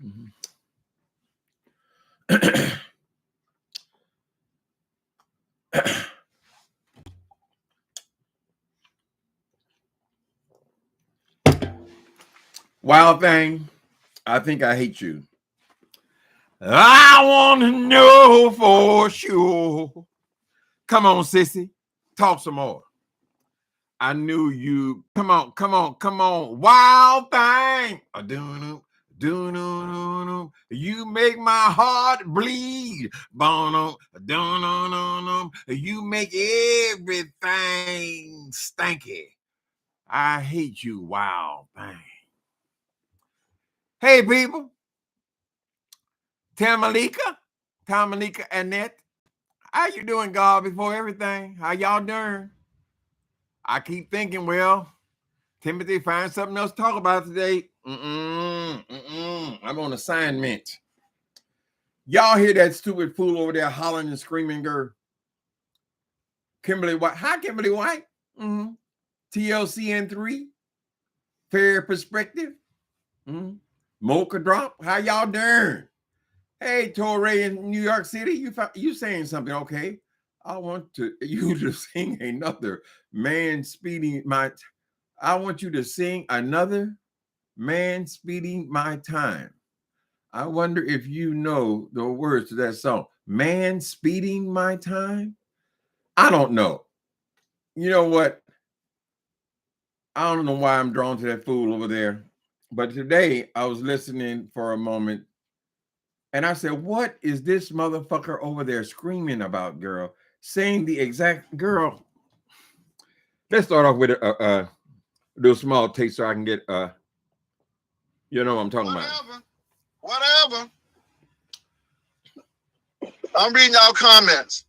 Mhm. Wild thing, I think I hate you. I want to know for sure. Come on, sissy. Talk some more. I knew you. Come on, come on, come on. Wild thing. You make my heart bleed. You make everything stanky. I hate you, wild thing. Hey, people. Tamalika, Annette. How you doing, God, before everything? How y'all doing? I keep thinking, well, Timothy, find something else to talk about today. I'm on assignment. Y'all hear that stupid fool over there hollering and screaming, girl? Kimberly White. Hi, Kimberly White. TLCN3. Fair Perspective. Mocha Drop. How y'all doing? Hey, Torrey in New York City. You saying something, okay? I want you to sing another man speeding my... I want you to sing another man speeding my time. I wonder if you know the words to that song. Man speeding my time? I don't know. You know what? I don't know why I'm drawn to that fool over there. But today I was listening for a moment and I said, what is this motherfucker over there screaming about, girl? Saying the exact... Girl, let's start off with a little small taste so I can get you know what I'm talking about. Whatever. I'm reading y'all comments.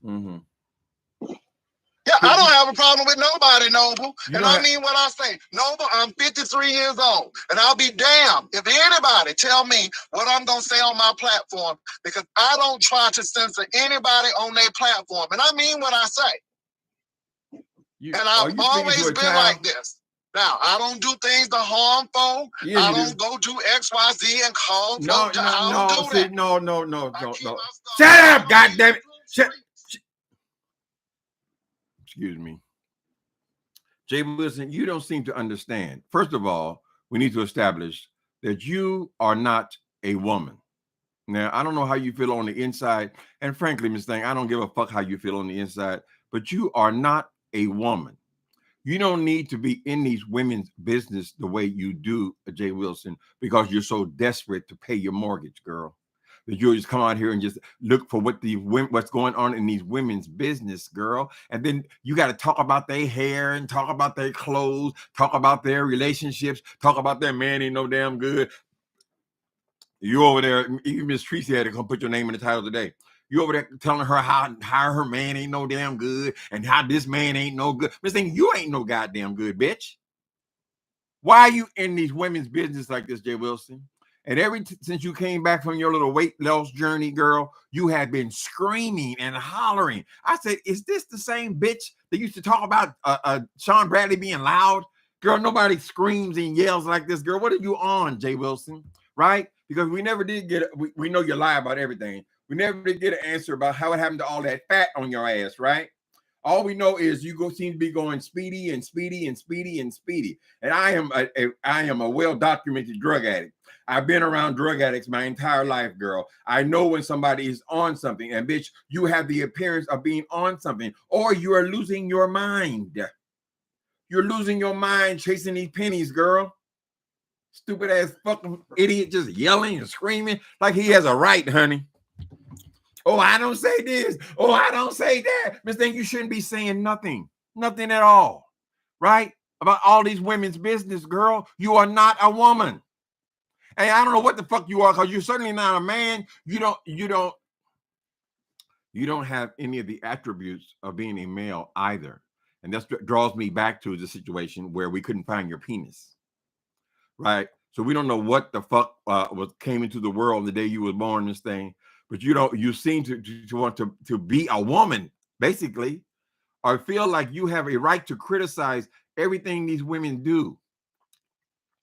Yeah, I don't have a problem with nobody, Noble. And I mean what I say. Noble, I'm 53 years old. And I'll be damned if anybody tell me what I'm going to say on my platform, because I don't try to censor anybody on their platform. And I mean what I say. And I've always been like this. Now, I don't do things to harm folk. I don't go do X, Y, Z and call folk. No. Shut up, goddammit. Excuse me. J.Wilson, you don't seem to understand. First of all, we need to establish that you are not a woman. Now, I don't know how you feel on the inside. And frankly, Miss Thing, I don't give a fuck how you feel on the inside. But you are not a woman. You don't need to be in these women's business the way you do, J.Wilson, because you're so desperate to pay your mortgage, girl. That you'll just come out here and just look for what's going on in these women's business, girl. And then you got to talk about their hair and talk about their clothes, talk about their relationships, talk about their man ain't no damn good. You over there, even Miss Tracy had to come put your name in the title today. You over there telling her how her man ain't no damn good and how this man ain't no good. Miss Thing, you ain't no goddamn good, bitch. Why are you in these women's business like this, J.Wilson? And since you came back from your little weight loss journey, girl, you have been screaming and hollering. I said, is this the same bitch that used to talk about Sean Bradley being loud? Girl, nobody screams and yells like this, girl. What are you on, J.Wilson? Right? Because we never did get we know you lie about everything. We never did get an answer about how it happened to all that fat on your ass, right? All we know is you seem to be going speedy. And I am a well-documented drug addict. I've been around drug addicts my entire life, girl. I know when somebody is on something, and bitch, you have the appearance of being on something, or you are losing your mind. You're losing your mind chasing these pennies, girl. Stupid ass fucking idiot just yelling and screaming like he has a right, honey. Oh, I don't say this. Oh, I don't say that. Miss Thing, you shouldn't be saying nothing. Nothing at all. Right? About all these women's business, girl. You are not a woman. And I don't know what the fuck you are, because you're certainly not a man. You don't have any of the attributes of being a male either. And that's what draws me back to the situation where we couldn't find your penis. Right? So we don't know what the fuck came into the world the day you were born, this thing. But you seem to want to be a woman, basically, or feel like you have a right to criticize everything these women do.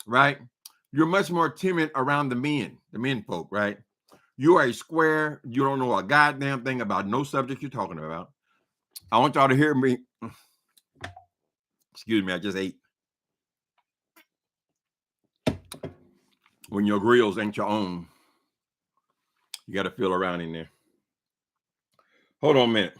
Right? You're much more timid around the men folk, right? You are a square. You don't know a goddamn thing about no subject you're talking about. I want y'all to hear me. Excuse me, I just ate. When your grills ain't your own, you got to feel around in there. Hold on a minute.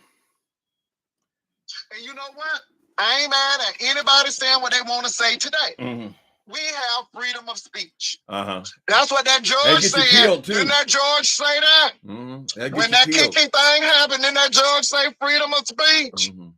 And you know what? I ain't mad at anybody saying what they want to say today. Mm-hmm. We have freedom of speech. Uh-huh. That's what that George said. Didn't that George say that? Mm-hmm. When that Kiki thing happened, didn't that George say freedom of speech? Mm-hmm.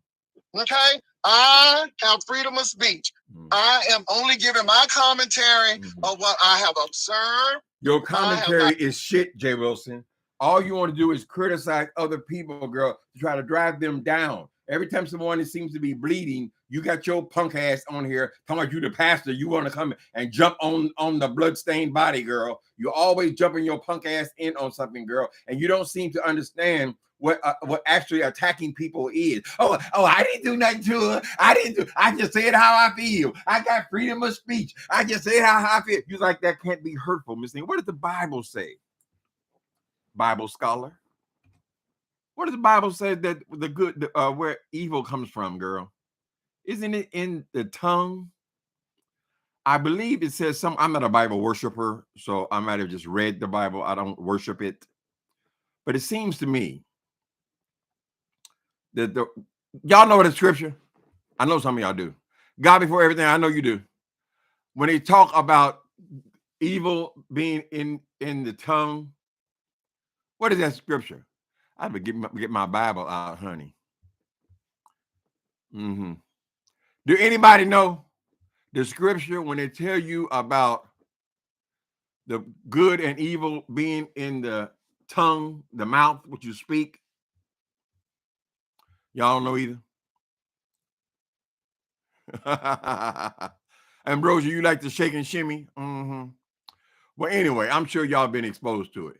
Okay? I have freedom of speech. Mm-hmm. I am only giving my commentary of what I have observed. Your commentary is shit, J. Wilson. All you want to do is criticize other people, girl, to try to drive them down. Every time someone seems to be bleeding, you got your punk ass on here talking about you the pastor. You want to come and jump on the bloodstained body, girl. You always jumping your punk ass in on something, girl, and you don't seem to understand what actually attacking people is. Oh, I didn't do nothing to her. I just said how I feel. I got freedom of speech. I just said how I feel. You like that can't be hurtful, Miss Thing. What does the Bible say? Bible scholar. What does the Bible say that the good, where evil comes from, girl? Isn't it in the tongue? I believe it says some. I'm not a Bible worshiper, so I might have just read the Bible. I don't worship it. But it seems to me that y'all know the scripture. I know some of y'all do. God before everything. I know you do. When they talk about evil being in the tongue, what is that scripture? I have to get my Bible out, honey. Mm-hmm. Do anybody know the scripture when they tell you about the good and evil being in the tongue, the mouth, what you speak? Y'all don't know either. Ambrosia, you like to shake and shimmy? Mm-hmm. Well, anyway, I'm sure y'all been exposed to it.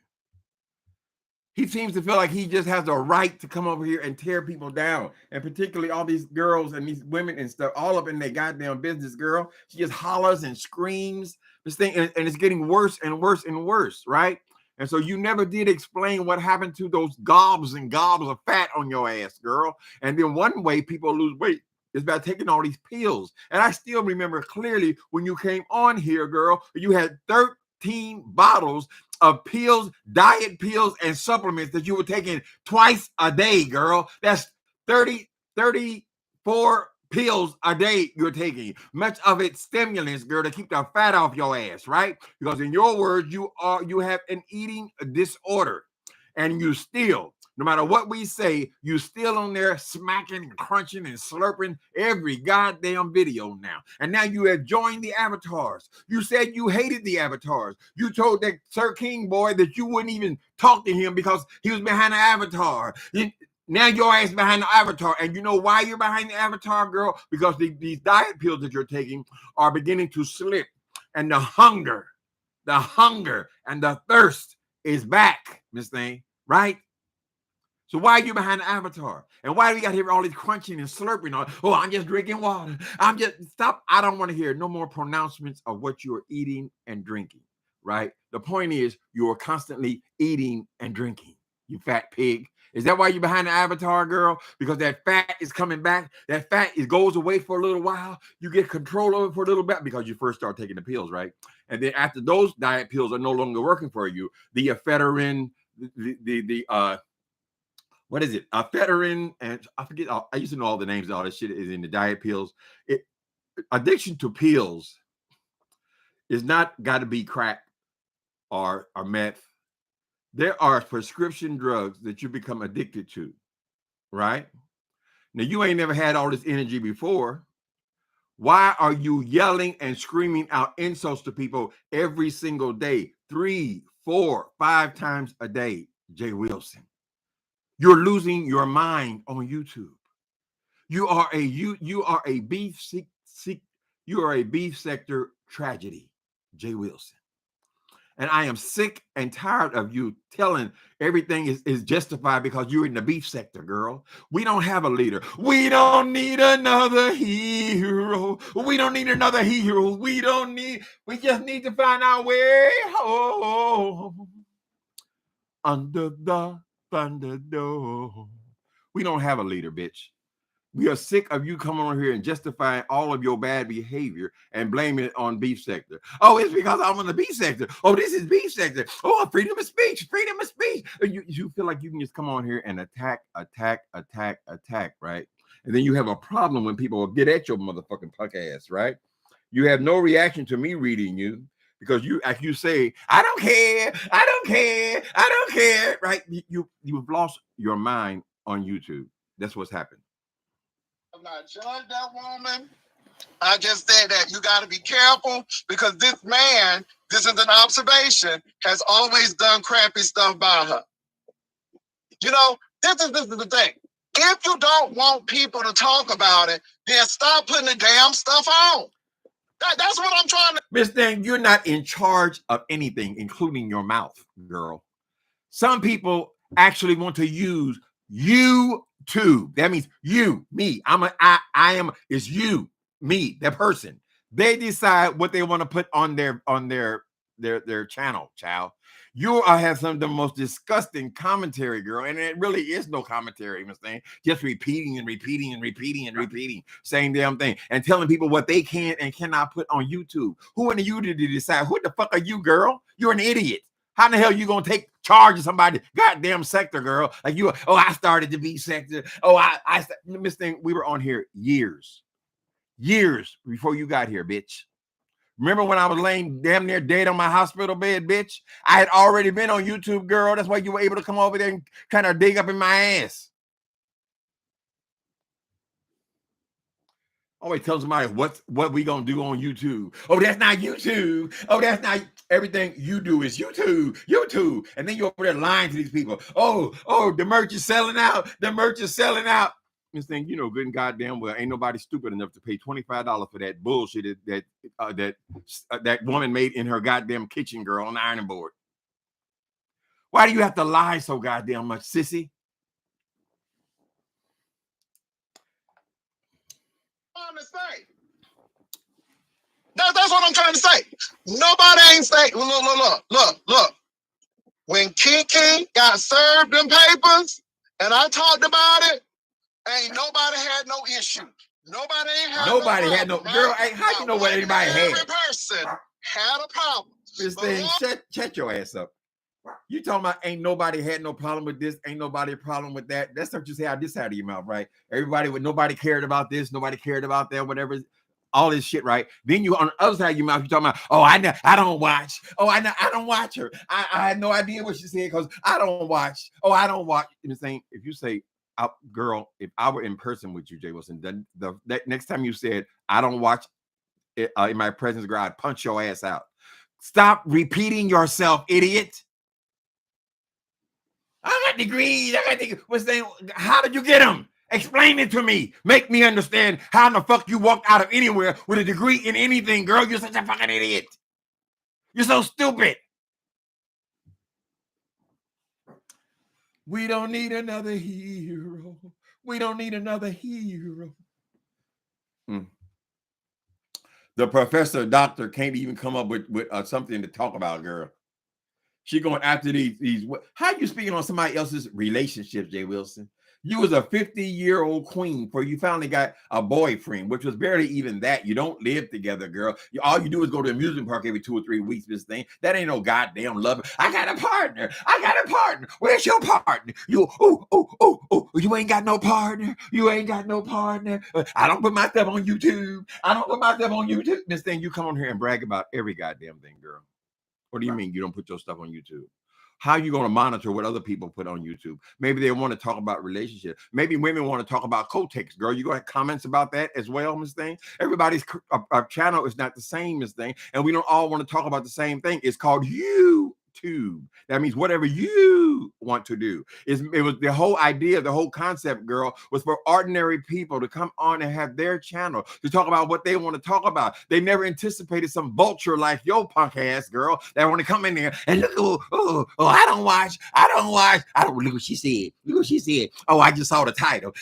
He seems to feel like he just has a right to come over here and tear people down, and particularly all these girls and these women and stuff, all up in their goddamn business, girl. She just hollers and screams this thing, and it's getting worse and worse and worse, right? And so you never did explain what happened to those gobs and gobs of fat on your ass, girl. And then one way people lose weight is by taking all these pills. And I still remember clearly when you came on here, girl, you had 13 bottles of pills, diet pills, and supplements that you were taking twice a day, girl. That's 34 pills a day you're taking. Much of it stimulants, girl, to keep the fat off your ass, right? Because in your words, you have an eating disorder. And you still, no matter what we say, you still on there smacking and crunching and slurping every goddamn video now. And now you have joined the avatars. You said you hated the avatars. You told that Sir King boy that you wouldn't even talk to him because he was behind the avatar. Now your ass behind the avatar. And you know why you're behind the avatar, girl? Because these diet pills that you're taking are beginning to slip. And the hunger and the thirst is back, Miss Thing, right? So why are you behind the avatar? And why do we got to hear all this crunching and slurping? Oh, I'm just drinking water. I'm just, stop. I don't want to hear no more pronouncements of what you are eating and drinking, right? The point is you are constantly eating and drinking, you fat pig. Is that why you're behind the avatar, girl? Because that fat is coming back. That fat goes away for a little while. You get control of it for a little bit because you first start taking the pills, right? And then after those diet pills are no longer working for you, the ephedrine, what is it? Ephedrine, and I forget. I used to know all the names of all this shit is in the diet pills. Addiction to pills is not got to be crack or meth. There are prescription drugs that you become addicted to, right? Now, you ain't never had all this energy before. Why are you yelling and screaming out insults to people every single day? 3, 4, 5 times a day, J.Wilson. You're losing your mind on YouTube. You are a beef sector tragedy, J.Wilson. And I am sick and tired of you telling everything is justified because you're in the beef sector, girl. We don't have a leader. We don't need another hero. We don't need another hero. We just need to find our way home under the Thunderdome. We don't have a leader, bitch. We are sick of you coming on here and justifying all of your bad behavior and blaming it on beef sector. Oh, it's because I'm on the beef sector. Oh, this is beef sector. Oh, freedom of speech, freedom of speech. You feel like you can just come on here and attack, right? And then you have a problem when people get at your motherfucking punk ass, right? You have no reaction to me reading you because you say, I don't care, right? You've lost your mind on YouTube. That's what's happened. I'm not judged that woman. I just said that you got to be careful because this man, this is an observation, has always done crappy stuff by her. You know, this is the thing. If you don't want people to talk about it, then stop putting the damn stuff on. That's what I'm trying to. Miss Thing, you're not in charge of anything, including your mouth, girl. Some people actually want to use YouTube. That means you, me. I am. It's you, me, that person. They decide what they want to put on their channel, child. You have some of the most disgusting commentary, girl, and it really is no commentary, Miss Thing. Just repeating, same damn thing, and telling people what they can and cannot put on YouTube. Who are you to decide? Who the fuck are you, girl? You're an idiot. How in the hell you gonna take charge of somebody's goddamn sector, girl? Like you, I started the B sector. I Miss Thing, we were on here years before you got here, bitch. Remember when I was laying damn near dead on my hospital bed, bitch? I had already been on YouTube, girl. That's why you were able to come over there and kind of dig up in my ass. Always tell somebody what we gonna do on YouTube. Oh, that's not YouTube. Oh, that's not everything you do is YouTube. And then you're over there lying to these people. Oh, the merch is selling out. This thing, you know, good and goddamn well, ain't nobody stupid enough to pay $25 for that bullshit that woman made in her goddamn kitchen, girl, on the ironing board. Why do you have to lie so goddamn much, sissy? That's what I'm trying to say. Nobody ain't saying, look. When Kiki got served them papers and I talked about it, ain't nobody had no issue. Nobody had no girl. How you know what anybody had? Every person had a problem. This thing, shut your ass up. You talking about ain't nobody had no problem with this, ain't nobody problem with that. That's not just how this out of your mouth, right? Nobody cared about this, nobody cared about that, whatever. All this shit, right? Then you on the other side of your mouth, you talking about, I don't watch. I don't watch her. I had no idea what she said because I don't watch. I don't watch. And the thing, if you say, girl, if I were in person with you, J.Wilson, that next time you said I don't watch it, in my presence, girl, I'd punch your ass out. Stop repeating yourself, idiot. I got degrees. What's the name? How did you get them? Explain it to me. Make me understand how in the fuck you walked out of anywhere with a degree in anything, girl. You're such a fucking idiot. You're so stupid. We don't need another hero. The professor doctor can't even come up with something to talk about, girl. She going after these. How you speaking on somebody else's relationships, J.Wilson? You was a 50-year-old queen before you finally got a boyfriend, which was barely even that. You don't live together, girl. All you do is go to the amusement park every 2 or 3 weeks. This thing that ain't no goddamn love. I got a partner. Where's your partner? You ain't got no partner. I don't put myself on YouTube. This thing, you come on here and brag about every goddamn thing, girl. What do you mean you don't put your stuff on YouTube? How are you going to monitor what other people put on YouTube? Maybe they want to talk about relationships. Maybe women want to talk about Kotex, girl. You going to have comments about that as well, Miss Thing? Everybody's channel is not the same, Miss Thing. And we don't all want to talk about the same thing. It's called YouTube. YouTube. That means whatever you want to do. It was the whole idea, the whole concept, girl, was for ordinary people to come on and have their channel to talk about what they want to talk about. They never anticipated some vulture like your punk ass girl that want to come in there and look, I don't watch. Look what she said. Look what she said. Oh, I just saw the title.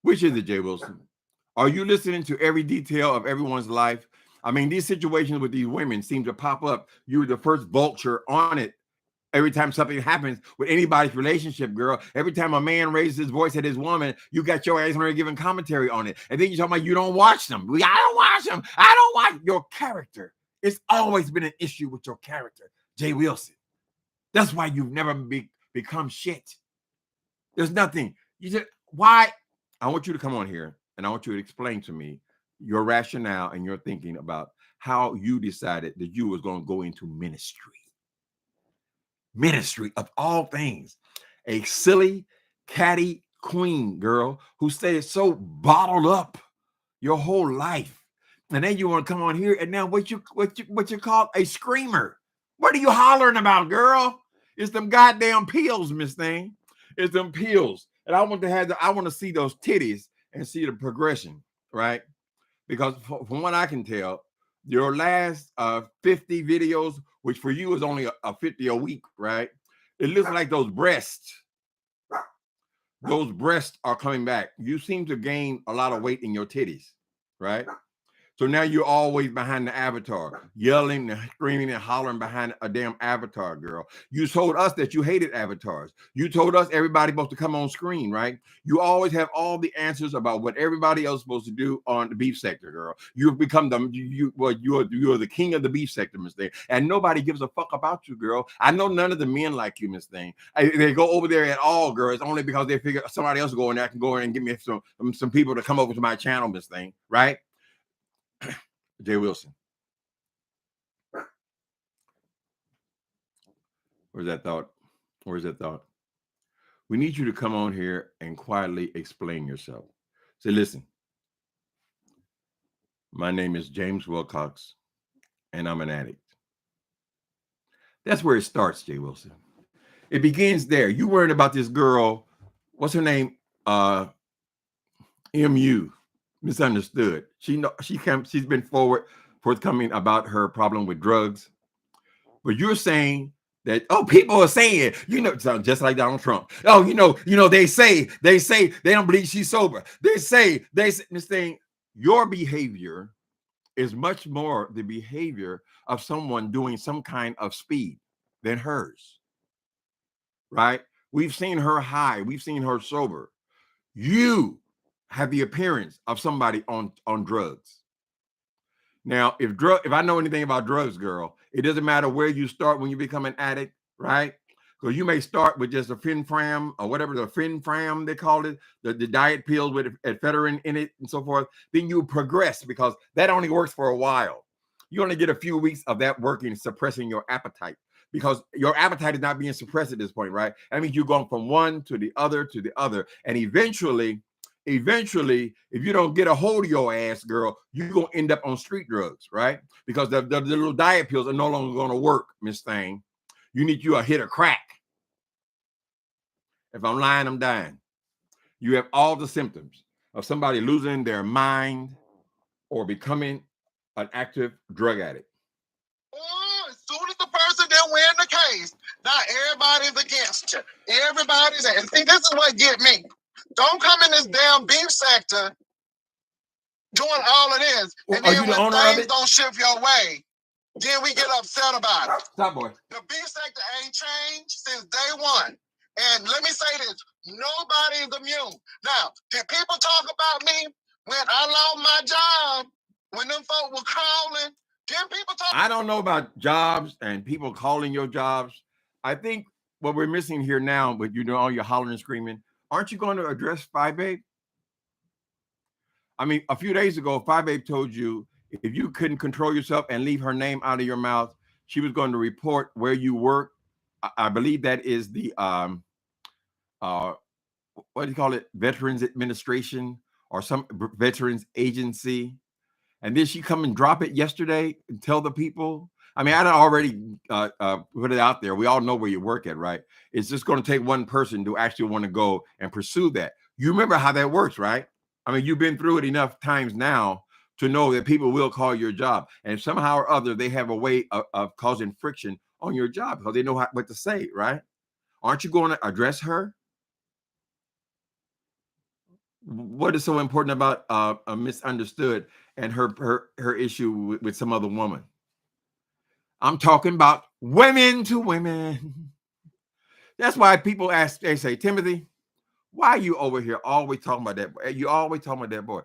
Which is it, J.Wilson? Are you listening to every detail of everyone's life? I mean, these situations with these women seem to pop up. You're the first vulture on it. Every time something happens with anybody's relationship, girl, every time a man raises his voice at his woman, you got your ass on there giving commentary on it. And then you're talking about you don't watch them. I don't watch them. I don't watch your character. It's always been an issue with your character, J.Wilson. That's why you've never become shit. There's nothing. You said, why? I want you to come on here and I want you to explain to me your rationale and your thinking about how you decided that you was going to go into ministry. Ministry of all things. A silly, catty queen girl who stayed so bottled up your whole life. And then you want to come on here and now what you call a screamer. What are you hollering about, girl? It's them goddamn pills, Miss Thing. It's them pills. And I want to see those titties and see the progression, right? Because from what I can tell, your last 50 videos, which for you is only a 50 a week, right? It looks like those breasts are coming back. You seem to gain a lot of weight in your titties, right? So now you're always behind the avatar, yelling and screaming and hollering behind a damn avatar, girl. You told us that you hated avatars. You told us everybody's supposed to come on screen, right? You always have all the answers about what everybody else is supposed to do on the beef sector, girl. You've become you're the king of the beef sector, Miss Thing. And nobody gives a fuck about you, girl. I know none of the men like you, Miss Thing. They go over there at all, girl. It's only because they figure somebody else go in there, I can go in and give me some people to come over to my channel, Miss Thing, right? J.Wilson. Where's that thought? We need you to come on here and quietly explain yourself. Say, listen, my name is James Wilcox, and I'm an addict. That's where it starts, J.Wilson. It begins there. You worried about this girl, what's her name? MU. Misunderstood. She's been forthcoming about her problem with drugs. But you're saying that, people are saying, just like Donald Trump. They say they don't believe she's sober. They say this thing. Your behavior is much more the behavior of someone doing some kind of speed than hers. Right? We've seen her high. We've seen her sober. You have the appearance of somebody on drugs. Now, if I know anything about drugs, girl, it doesn't matter where you start when you become an addict, right? Because you may start with just a fenfram or whatever the fenfram they call it, the diet pills with ephedrine in it and so forth. Then you progress because that only works for a while. You only get a few weeks of that working, suppressing your appetite because your appetite is not being suppressed at this point, right? That means you're going from one to the other, and eventually, if you don't get a hold of your ass, girl, you're going to end up on street drugs, right? Because the little diet pills are no longer going to work, Miss Thing. You need you a hit of crack. If I'm lying, I'm dying. You have all the symptoms of somebody losing their mind or becoming an active drug addict. Oh, as soon as the person that win the case, now everybody's against you. Everybody's and see, this is what get me. Don't come in this damn beef sector doing all of this, and then when things don't shift your way, then we get upset about it. Stop, boy. The beef sector ain't changed since day one. And let me say this, nobody is immune. Now, did people talk about me when I lost my job, when them folk were calling? Did people talk? I don't know about jobs and people calling your jobs. I think what we're missing here now, but all your hollering and screaming, aren't you going to address Phi Babe? I mean, a few days ago, Phi Babe told you if you couldn't control yourself and leave her name out of your mouth, she was going to report where you work. I believe that is the what do you call it? Veterans Administration or some veterans agency. And then she come and drop it yesterday and tell the people. I mean, I already put it out there. We all know where you work at, right? It's just going to take one person to actually want to go and pursue that. You remember how that works, right? I mean, you've been through it enough times now to know that people will call your job. And somehow or other, they have a way of causing friction on your job because they know what to say, right? Aren't you going to address her? What is so important about a misunderstood and her issue with some other woman? I'm talking about women to women. That's why people ask, they say, Timothy, why are you over here always talking about that boy? You always talking about that boy.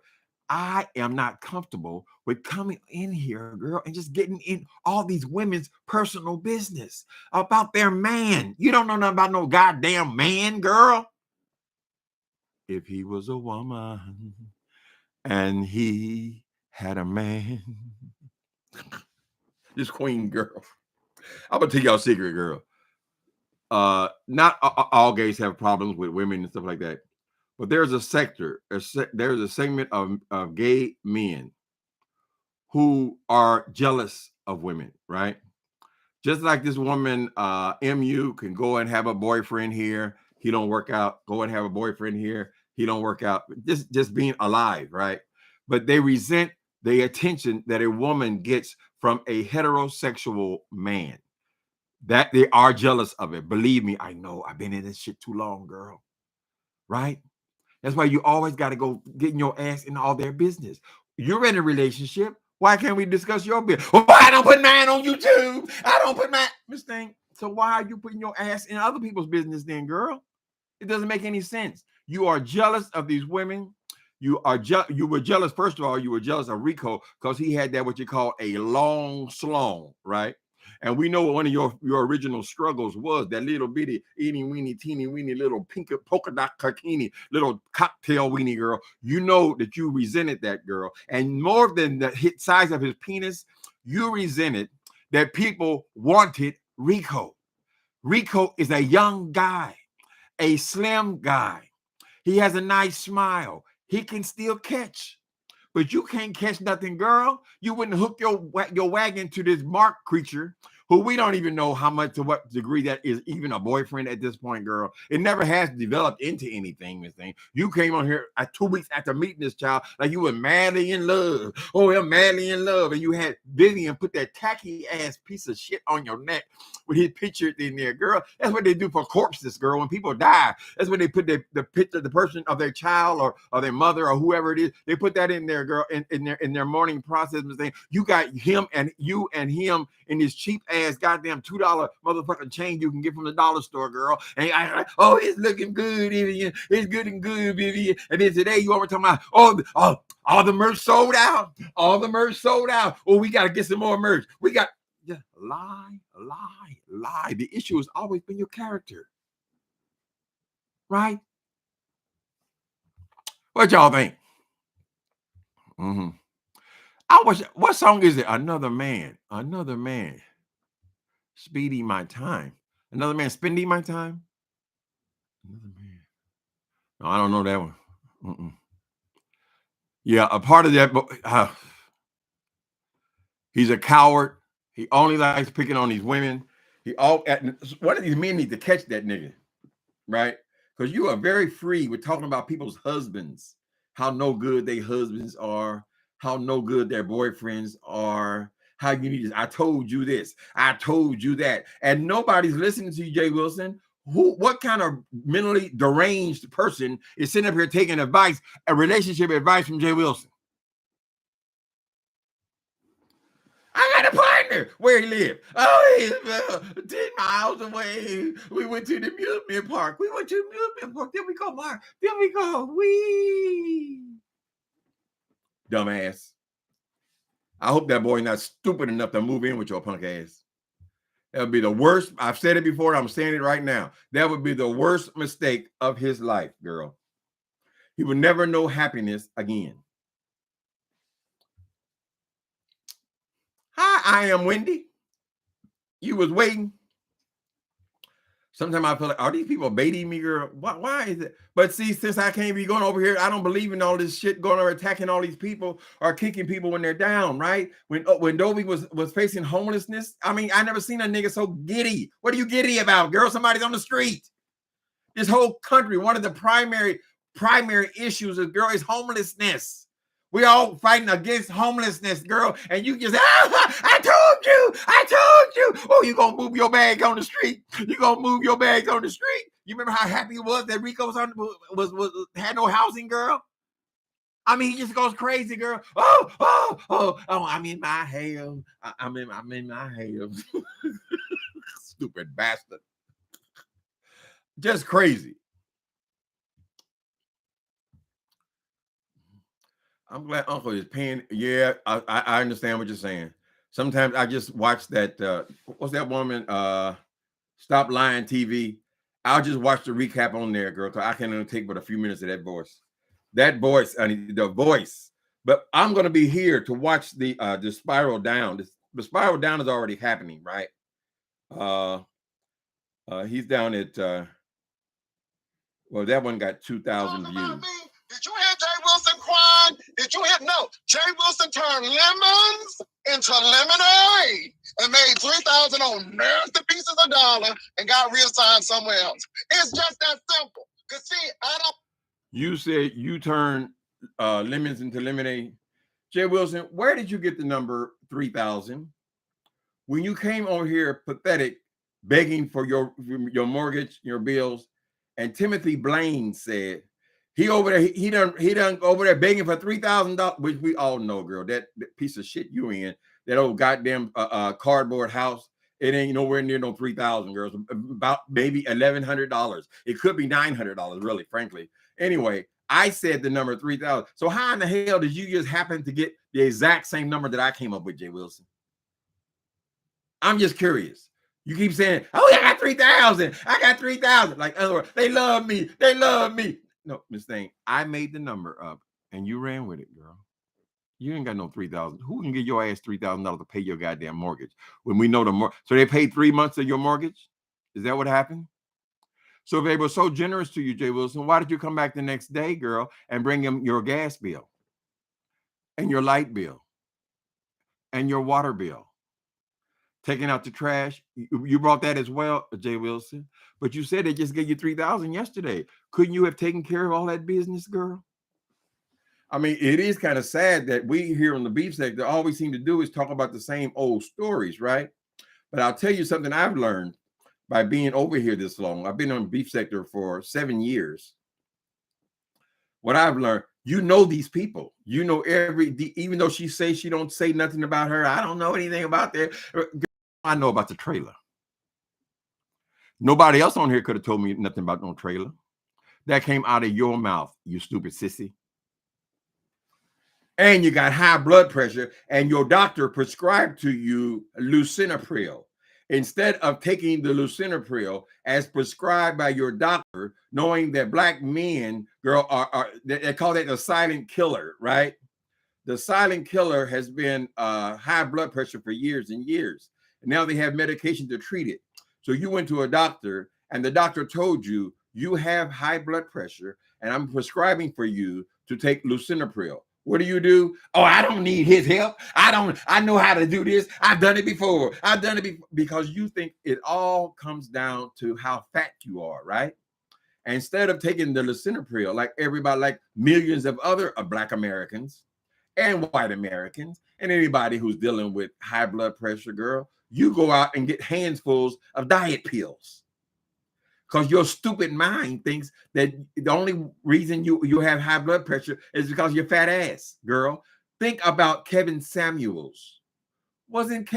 I am not comfortable with coming in here, girl, and just getting in all these women's personal business about their man. You don't know nothing about no goddamn man, girl. If he was a woman and he had a man. This queen girl. I'm gonna tell y'all a secret, girl. Not all gays have problems with women and stuff like that, but there's a sector, there's a segment of gay men who are jealous of women, right? Just like this woman, MU can go and have a boyfriend here, he don't work out. Go and have a boyfriend here, he don't work out. Just being alive, right? But they resent the attention that a woman gets from a heterosexual man. That they are jealous of it. Believe me, I know. I've been in this shit too long, girl. Right? That's why you always got to go getting your ass in all their business. You're in a relationship. Why can't we discuss your business? Well, I don't put mine on YouTube. I don't put mine. Miss Thing. So why are you putting your ass in other people's business then, girl? It doesn't make any sense. You are jealous of these women. You were jealous. First of all, you were jealous of Rico because he had that what you call a long slong, right? And we know one of your original struggles was that little bitty, itty weeny, teeny weeny, little pink polka dot bikini, little cocktail weenie girl. You know that you resented that girl. And more than the hit size of his penis, you resented that people wanted Rico. Rico is a young guy, a slim guy. He has a nice smile. He can still catch. But you can't catch nothing, girl. You wouldn't hook your wagon to this Mark creature who we don't even know how much to what degree that is even a boyfriend at this point, girl. It never has developed into anything, Miss Thing. You came on here 2 weeks after meeting this child like you were madly in love. Oh, I'm madly in love. And you had Vivian put that tacky ass piece of shit on your neck with his picture in there, girl. That's what they do for corpses, girl. When people die, that's when they put the picture, the person of their child or their mother or whoever it is. They put that in there, girl, in their mourning process. Thing. You got him and you and him in this cheap ass goddamn $2 motherfucking chain you can get from the dollar store, girl. And oh, it's looking good, Vivian. It's good and good, Vivian. And then today you over talking about all the merch sold out. All the merch sold out. Oh, we got to get some more merch. We got lie. The issue has always been your character, right? What y'all think? Mm-hmm. What song is it? Another man. Speeding my time. Another man spending my time. Another man. No, I don't know that one. Mm-mm. Yeah, a part of that. He's a coward. He only likes picking on these women. One of these men need to catch that nigga, right? Because you are very free with talking about people's husbands, how no good their husbands are, how no good their boyfriends are, how you need to, I told you this, I told you that. And nobody's listening to you, J.Wilson. What kind of mentally deranged person is sitting up here taking advice, a relationship advice from J.Wilson? I got a partner. Where he live? Oh, he's 10 miles away. We went to the amusement park. Then we go, Mark. Then we go. Wee. Dumbass. I hope that boy not stupid enough to move in with your punk ass. That would be the worst. I've said it before. I'm saying it right now. That would be the worst mistake of his life, girl. He would never know happiness again. Hi, I am Wendy. You was waiting. Sometimes I feel like, are these people baiting me, girl? Why is it? But see, since I can't be going over here, I don't believe in all this shit going over attacking all these people or kicking people when they're down, right? When Dovey was facing homelessness, I mean, I never seen a nigga so giddy. What are you giddy about, girl? Somebody's on the street. This whole country, one of the primary issues of girl is homelessness. We all fighting against homelessness, girl. And you just, I told you. Oh, you gonna move your bag on the street? You gonna move your bags on the street? You remember how happy he was that Rico was had no housing, girl? I mean, he just goes crazy, girl. Oh, I'm in my hell. I'm in my hell. Stupid bastard. Just crazy. I'm glad Uncle is paying. Yeah, I understand what you're saying. Sometimes I just watch that. What's that woman? Stop Lying TV. I'll just watch the recap on there, girl, because I can only take but a few minutes of that voice. That voice, I need the voice. But I'm gonna be here to watch the spiral down. The spiral down is already happening, right? He's down at well, that one got 2,000 views. Did you hear J.Wilson crying? Did you hear? No. J.Wilson turned lemons into lemonade and made 3,000 on nasty pieces of dollar and got reassigned somewhere else. It's just that simple. Cause see, I don't. You said you turned lemons into lemonade. J.Wilson, where did you get the number 3,000? When you came over here pathetic, begging for your mortgage, your bills, and Timothy Blaine said, he over there, he done over there begging for $3,000, which we all know, girl, that piece of shit you in, that old goddamn cardboard house, it ain't nowhere near no 3,000, girls, about maybe $1,100. It could be $900, really, frankly. Anyway, I said the number 3,000. So how in the hell did you just happen to get the exact same number that I came up with, J.Wilson? I'm just curious. You keep saying, oh, I got 3,000. I got 3,000. Like, other words, they love me. They love me. No, Miss Thing, I made the number up and you ran with it, girl. You ain't got no 3,000. Who can give your ass $3,000 to pay your goddamn mortgage when we know so they paid 3 months of your mortgage? Is that what happened? So if they were so generous to you, J.Wilson, why did you come back the next day, girl, and bring them your gas bill and your light bill and your water bill? Taking out the trash, you brought that as well, J.Wilson. But you said they just gave you 3,000 yesterday. Couldn't you have taken care of all that business, girl? I mean, it is kind of sad that we here on the beef sector, all we seem to do is talk about the same old stories, right? But I'll tell you something I've learned by being over here this long. I've been on the beef sector for 7 years. What I've learned, you know these people. You know even though she says she don't say nothing about her, I don't know anything about that. I know about the trailer. Nobody else on here could have told me nothing about no trailer. That came out of your mouth, you stupid sissy. And you got high blood pressure, and your doctor prescribed to you lisinopril. Instead of taking the lisinopril as prescribed by your doctor, knowing that black men, girl, they call that the silent killer, right? The silent killer has been high blood pressure for years and years. And now they have medication to treat it. So you went to a doctor and the doctor told you, you have high blood pressure and I'm prescribing for you to take lisinopril. What do? Oh, I don't need his help. I know how to do this. I've done it before. Because you think it all comes down to how fat you are, right? And instead of taking the lisinopril, like everybody, like millions of other Black Americans and white Americans and anybody who's dealing with high blood pressure, girl, you go out and get handfuls of diet pills. Because your stupid mind thinks that the only reason you have high blood pressure is because you're fat ass, girl. Think about Kevin Samuels. Wasn't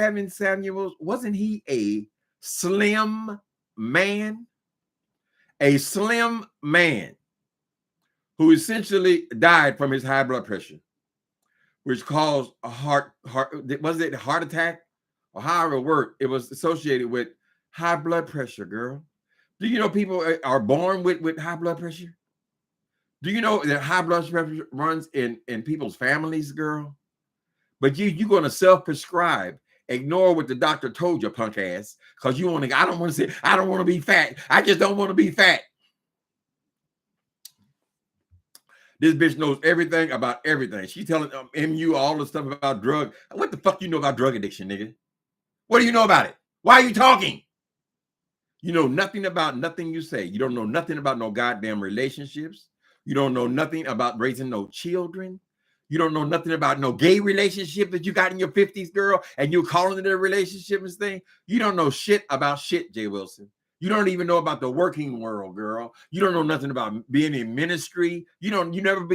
he a slim man? A slim man who essentially died from his high blood pressure, which caused a heart attack or however it worked. It was associated with high blood pressure, girl. Do you know people are born with high blood pressure? Do you know that high blood pressure runs in people's families, girl? But you're going to self-prescribe Ignore what the doctor told you, punk ass, because you want to. I don't want to say. I don't want to be fat. I just don't want to be fat. This bitch knows everything about everything. She's telling MU all the stuff about drug. What the fuck you know about drug addiction, nigga? What do you know about it? Why are you talking? You know nothing about nothing you say. You don't know nothing about no goddamn relationships. You don't know nothing about raising no children. You don't know nothing about no gay relationship that you got in your 50s, girl, and you're calling it a relationship and thing. You don't know shit about shit, J. Wilson. You don't even know about the working world, girl. You don't know nothing about being in ministry. You never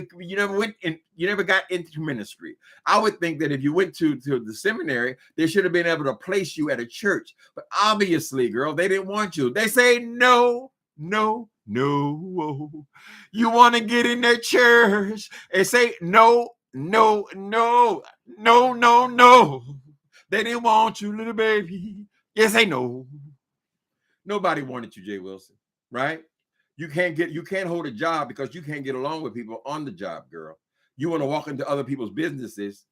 got into ministry. I would think that if you went to the seminary, they should have been able to place you at a church. But obviously, girl, they didn't want you. They say no. You want to get in their church and say no. They didn't want you, little baby. Yes, say no. Nobody wanted you, J. Wilson, right? You can't hold a job because you can't get along with people on the job, girl. You want to walk into other people's businesses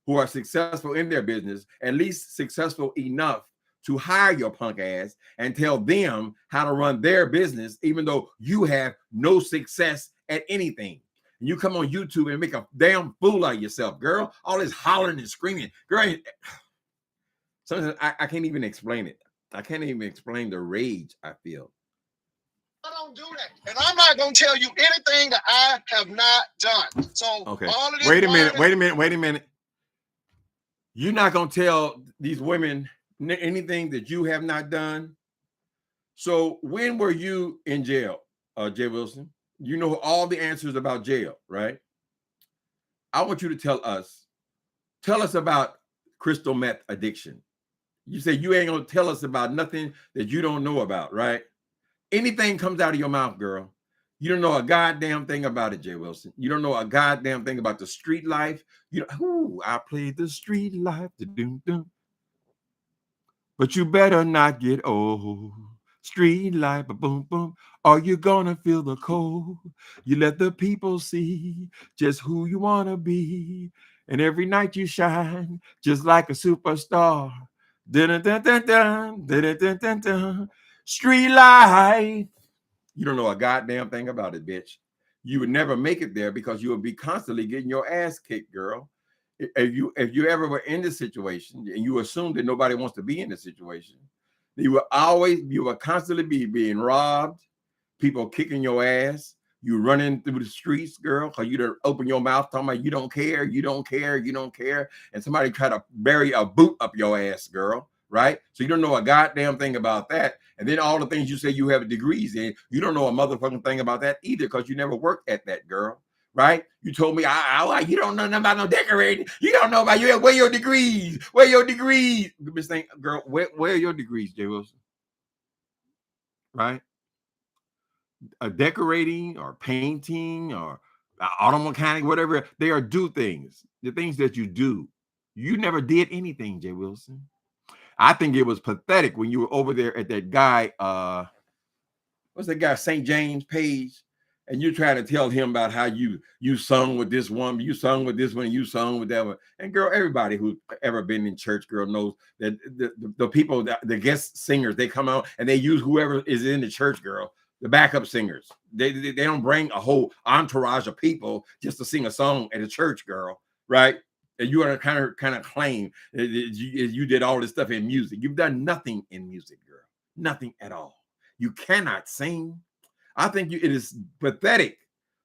who are successful in their business, at least successful enough to hire your punk ass and tell them how to run their business, even though you have no success at anything. And you come on YouTube and make a damn fool out of yourself, girl. All this hollering and screaming. Girl, sometimes I can't even explain it. I can't even explain the rage I feel. I don't do that. And I'm not going to tell you anything that I have not done. So, okay. All of this Wait a minute. You're not going to tell these women anything that you have not done. So when were you in jail, J. Wilson? You know all the answers about jail, right? I want you to tell us about crystal meth addiction. You say you ain't going to tell us about nothing that you don't know about, right? Anything comes out of your mouth, girl. You don't know a goddamn thing about it, J. Wilson. You don't know a goddamn thing about the street life. I played the street life. But you better not get old. Street life, boom, boom. Are you gonna feel the cold? You let the people see just who you wanna be. And every night you shine just like a superstar. Dun, dun, dun, dun, dun, dun, dun, dun. Street life. You don't know a goddamn thing about it, bitch. You would never make it there because you would be constantly getting your ass kicked, girl. If you ever were in this situation and you assume that nobody wants to be in this situation, you will constantly be being robbed, people kicking your ass, you running through the streets, girl, because you don't open your mouth talking about you don't care, and somebody try to bury a boot up your ass, girl, right? So you don't know a goddamn thing about that. And then all the things you say you have degrees in, you don't know a motherfucking thing about that either because you never worked at that, girl. Right? You told me, you don't know nothing about no decorating. You don't know about where your degrees. Where your degrees? Miss Thing, girl, where are your degrees, J. Wilson? Right? Decorating or painting or auto mechanic, whatever. They are do things. The things that you do. You never did anything, J. Wilson. I think it was pathetic when you were over there at that guy, what's that guy, St. James Page? And you're trying to tell him about how you sung with this one, you sung with this one, you sung with that one. And girl, everybody who's ever been in church, girl, knows that the people, the guest singers, they come out and they use whoever is in the church, girl, the backup singers. They don't bring a whole entourage of people just to sing a song at a church, girl, right? And you are kind of claim that you did all this stuff in music. You've done nothing in music, girl, nothing at all. You cannot sing. I think it is pathetic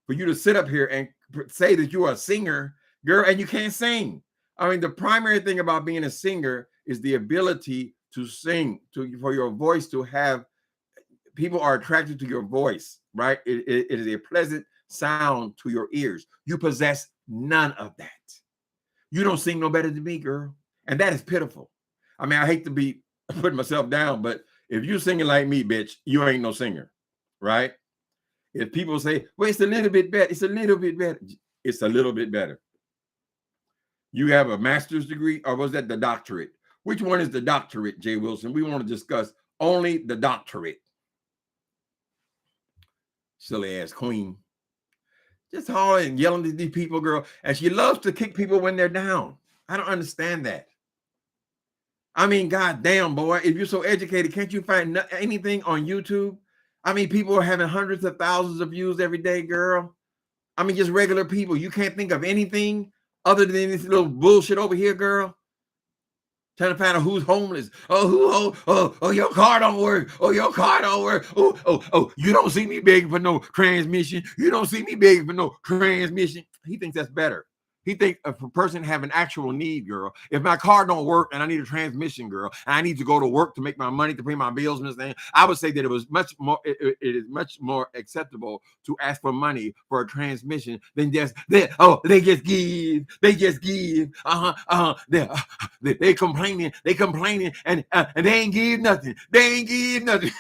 for you to sit up here and say that you are a singer, girl, and you can't sing. I mean, the primary thing about being a singer is the ability to sing, for your voice to have, people are attracted to your voice, right? It is a pleasant sound to your ears. You possess none of that. You don't sing no better than me, girl. And that is pitiful. I mean, I hate to be putting myself down, but if you're singing like me, bitch, you ain't no singer, right? If people say, well, it's a little bit better, it's a little bit better. It's a little bit better. You have a master's degree, or was that the doctorate? Which one is the doctorate, J. Wilson? We want to discuss only the doctorate. Silly ass queen. Just hollering and yelling at these people, girl. And she loves to kick people when they're down. I don't understand that. I mean, goddamn, boy, if you're so educated, can't you find anything on YouTube? I mean, people are having hundreds of thousands of views every day, girl. I mean, just regular people. You can't think of anything other than this little bullshit over here, girl. Trying to find out who's homeless. Oh, your car don't work. Oh, your car don't work. Oh, you don't see me begging for no transmission. You don't see me begging for no transmission. He thinks that's better. He thinks if a person have an actual need, girl. If my car don't work and I need a transmission, girl, and I need to go to work to make my money to pay my bills and this thing, I would say that it was much more. It is much more acceptable to ask for money for a transmission than just they just give. They just give. They complaining. They complaining and they ain't give nothing. They ain't give nothing.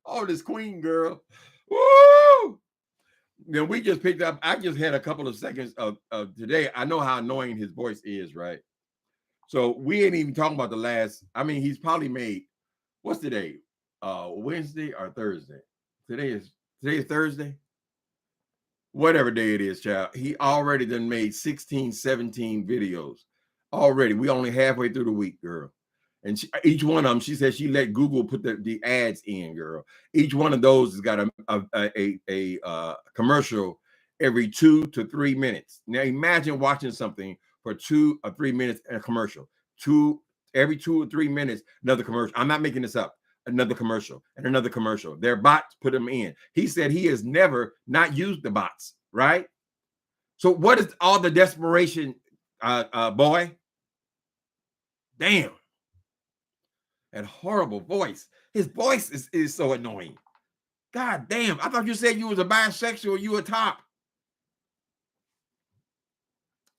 Oh, this queen girl. Woo! Then we just picked up. I just had a couple of seconds of today. I know how annoying his voice is, right? So we ain't even talking about the last. I mean, he's probably made what's today? Wednesday or Thursday? Today is Thursday. Whatever day it is, child. He already done made 16, 17 videos. Already. We only halfway through the week, girl. And each one of them, she said she let Google put the ads in, girl. Each one of those has got a commercial every 2 to 3 minutes. Now imagine watching something for 2 or 3 minutes in a commercial. Every 2 or 3 minutes, another commercial. I'm not making this up. Another commercial and another commercial. Their bots put them in. He said he has never not used the bots, right? So what is all the desperation, boy? Damn. That horrible voice. His voice is so annoying. God damn. I thought you said you was a bisexual, you a top.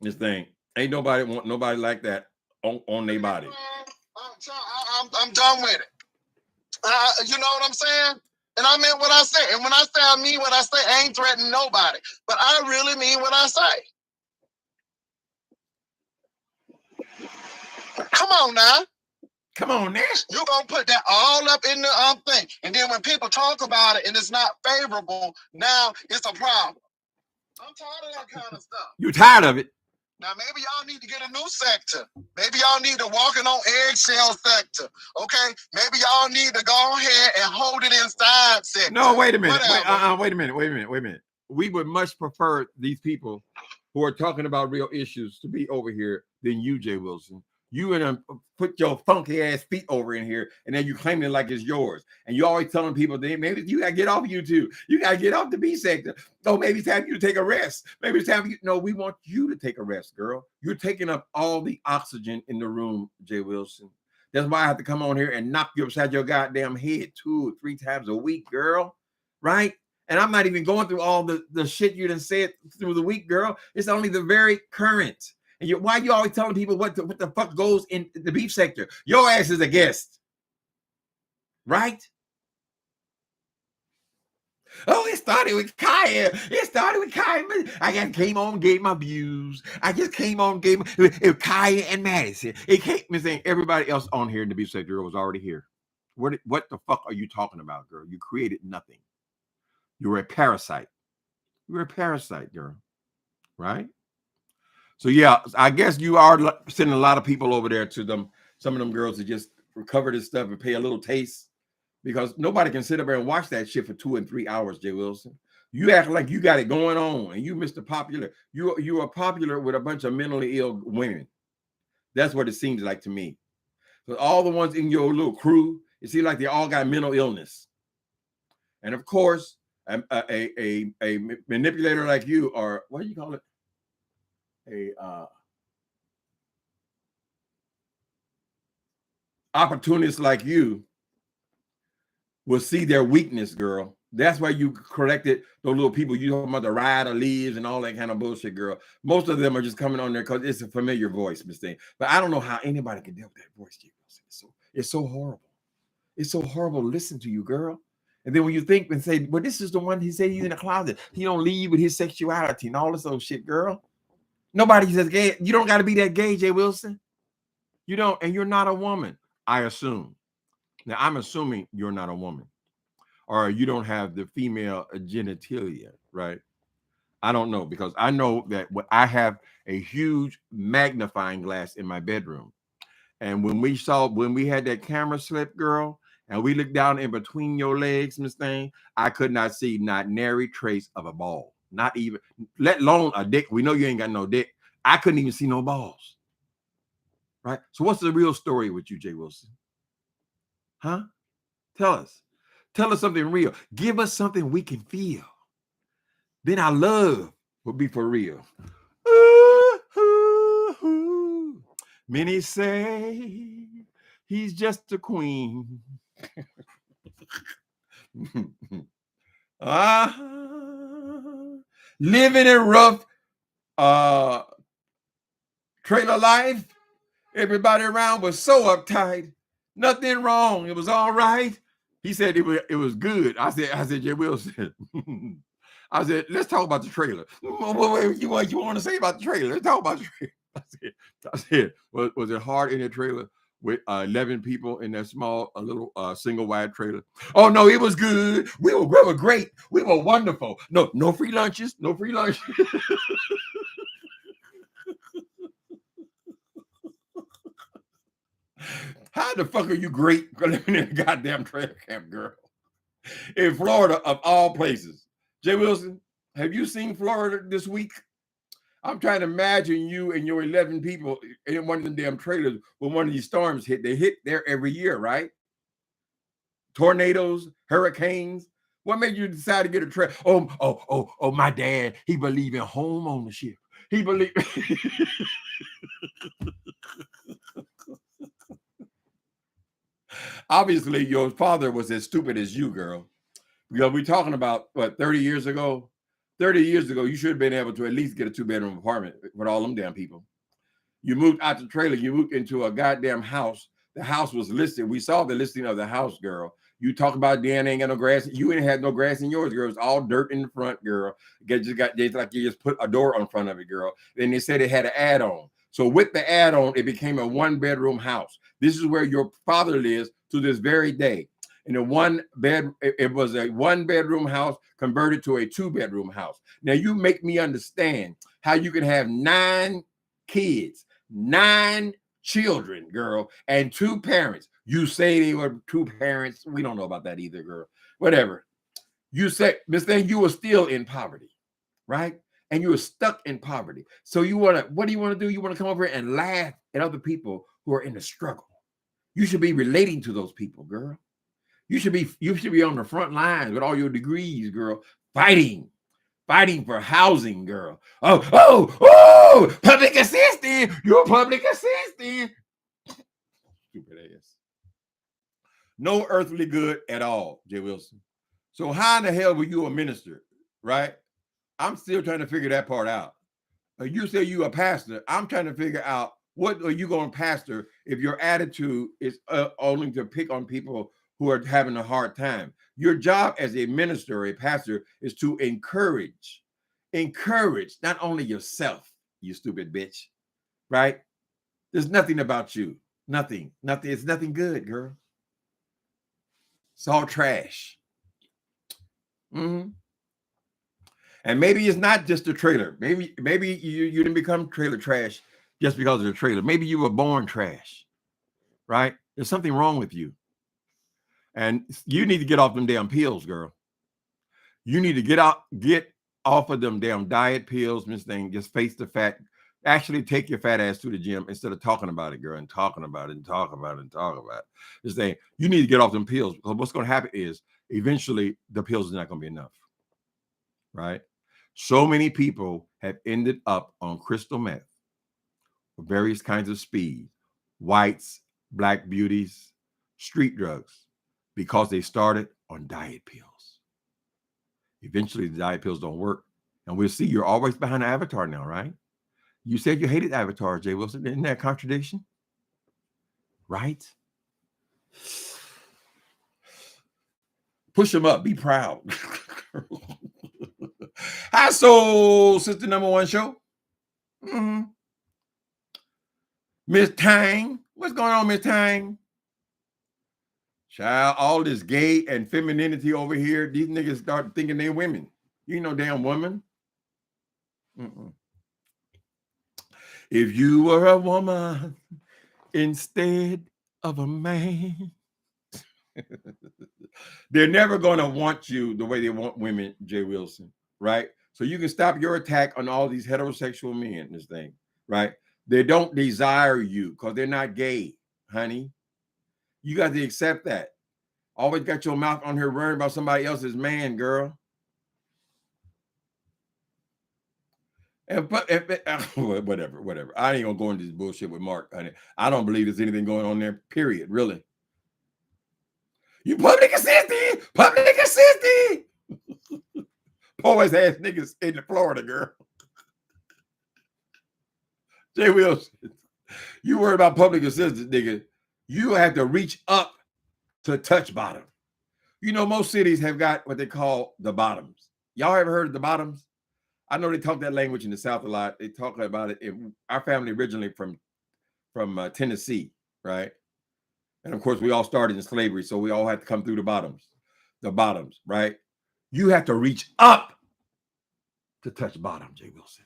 This thing. Ain't nobody want nobody like that on their body. I'm done with it. You know what I'm saying? And I meant what I say. And when I say I mean what I say, I ain't threatening nobody. But I really mean what I say. Come on now. Come on now. You're going to put that all up in the thing. And then when people talk about it and it's not favorable, now it's a problem. I'm tired of that kind of stuff. You tired of it? Now, maybe y'all need to get a new sector. Maybe y'all need to walking on eggshell sector. Okay? Maybe y'all need to go ahead and hold it inside sector. No, wait a minute. Wait a minute. We would much prefer these people who are talking about real issues to be over here than you, J.Wilson. You and put your funky ass feet over in here, and then you claim it like it's yours. And you always telling people that maybe you gotta get off YouTube. You gotta get off the B sector. Oh, maybe it's time for you to take a rest. Maybe it's time for you. No, we want you to take a rest, girl. You're taking up all the oxygen in the room, J.Wilson. That's why I have to come on here and knock you upside your goddamn head 2 or 3 times a week, girl. Right? And I'm not even going through all the shit you done said through the week, girl. It's only the very current. And why you always telling people what the fuck goes in the beef sector? Your ass is a guest. Right? Oh, it started with Kaya. I just came on, gave my views. I just came on, gave Kaya and Madison. It came saying everybody else on here in the beef sector was already here. What the fuck are you talking about, girl? You created nothing. You were a parasite. You're a parasite, girl. Right? So yeah, I guess you are sending a lot of people over there to them. Some of them girls to just recover this stuff and pay a little taste, because nobody can sit up there and watch that shit for 2 and 3 hours. J.Wilson, you act like you got it going on, and you Mr. Popular. You are popular with a bunch of mentally ill women. That's what it seems like to me. So all the ones in your little crew, it seems like they all got mental illness, and of course, a manipulator like you, or what do you call it? Opportunists like you will see their weakness, girl. That's why you corrected those little people you talking about, the rider leaves and all that kind of bullshit, girl. Most of them are just coming on there because it's a familiar voice, Miss Thing. But I don't know how anybody can deal with that voice, J.Wilson. It's so horrible. It's so horrible to listen to you, girl. And then when you think and say, well, this is the one he said he's in the closet. He don't leave with his sexuality and all this other shit, girl. Nobody says gay. You don't got to be that gay, J.Wilson. You don't, and you're not a woman, I assume. Now, I'm assuming you're not a woman, or you don't have the female genitalia, right? I don't know, because I know that I have a huge magnifying glass in my bedroom. And when we had that camera slip, girl, and we looked down in between your legs, Miss Thing, I could not see not nary trace of a ball. Not even, let alone a dick. We know you ain't got no dick. I couldn't even see no balls. Right? So what's the real story with you, J. Wilson? Huh? Tell us. Tell us something real. Give us something we can feel. Then our love will be for real. Ooh, ooh, ooh. Many say he's just a queen. Living in rough trailer life. Everybody around was so uptight. Nothing wrong. It was all right. He said it was good. I said, J.Wilson. I said, let's talk about the trailer. What you want to say about the trailer? Let's talk about the trailer. I said, was it hard in the trailer with 11 people in that small, little single wide trailer? Oh no, it was good. We were great. We were wonderful. No free lunches. No free lunches. How the fuck are you great living in a goddamn trailer camp, girl? In Florida, of all places. J.Wilson, have you seen Florida this week? I'm trying to imagine you and your 11 people in one of them damn trailers when one of these storms hit. They hit there every year, right? Tornadoes, hurricanes. What made you decide to get a trailer? Oh, my dad, he believed in home ownership. He believed. Obviously, your father was as stupid as you, girl. Because we're talking about, what, 30 years ago? 30 years ago, you should have been able to at least get a 2-bedroom apartment with all them damn people. You moved out the trailer. You moved into a goddamn house. The house was listed. We saw the listing of the house, girl. You talk about Dan ain't got no grass. You ain't had no grass in yours, girl. It's all dirt in the front, girl. They like you just put a door on front of it, girl. Then they said it had an add-on. So with the add-on, it became a 1-bedroom house. This is where your father lives to this very day. In a it was a 1-bedroom house converted to a 2-bedroom house. Now you make me understand how you can have 9 kids, 9 children, girl, and 2 parents. You say they were 2 parents. We don't know about that either, girl. Whatever. You say, Miss Thing, you were still in poverty, right? And you were stuck in poverty. So what do you want to do? You want to come over here and laugh at other people who are in the struggle. You should be relating to those people, girl. You should be on the front lines with all your degrees, girl, fighting for housing, girl. Oh, public assistant. You're a public assistant. Stupid ass. No earthly good at all, J.Wilson. So how in the hell were you a minister, right? I'm still trying to figure that part out. You say you a pastor. I'm trying to figure out, what are you going to pastor if your attitude is only to pick on people who are having a hard time? Your job as a minister or a pastor is to encourage not only yourself, you stupid bitch, right? There's nothing about you. Nothing. It's nothing good, girl. It's all trash. Mm-hmm. And maybe it's not just a trailer. Maybe you didn't become trailer trash just because of the trailer. Maybe you were born trash, right? There's something wrong with you. And you need to get off them damn pills, girl. You need to get off of them damn diet pills, Miss Thing. Just face the fact. Actually take your fat ass to the gym instead of talking about it, girl, and talking about it and talk about it and talk about it. Just saying, you need to get off them pills, because what's going to happen is eventually the pills are not going to be enough, right? So many people have ended up on crystal meth, various kinds of speed, whites, black beauties, street drugs, because they started on diet pills. Eventually, the diet pills don't work. And we'll see, you're always behind the avatar now, right? You said you hated Avatar, J.Wilson. Isn't that a contradiction? Right? Push them up. Be proud. Hi, Soul Sister Number One Show. Mm-hmm. Miss Tang. What's going on, Miss Tang? Child, all this gay and femininity over here, these niggas start thinking they're women. You ain't no damn woman. Mm-mm. If you were a woman instead of a man, they're never going to want you the way they want women, J. Wilson, right? So you can stop your attack on all these heterosexual men, this thing, right? They don't desire you because they're not gay, honey. You got to accept that. Always got your mouth on here worrying about somebody else's man, girl. And but whatever. I ain't gonna go into this bullshit with Mark, honey. I don't believe there's anything going on there. Period. Really. You public assistant, public assistant. Poor ass niggas in Florida, girl. J. Wilson, you worry about public assistance, nigga. You have to reach up to touch bottom. You know, most cities have got what they call the bottoms. Y'all ever heard of the bottoms? I know they talk that language in the South a lot. They talk about it. Our family originally from Tennessee, right? And of course, we all started in slavery, so we all had to come through the bottoms, right? You have to reach up to touch bottom, J. Wilson,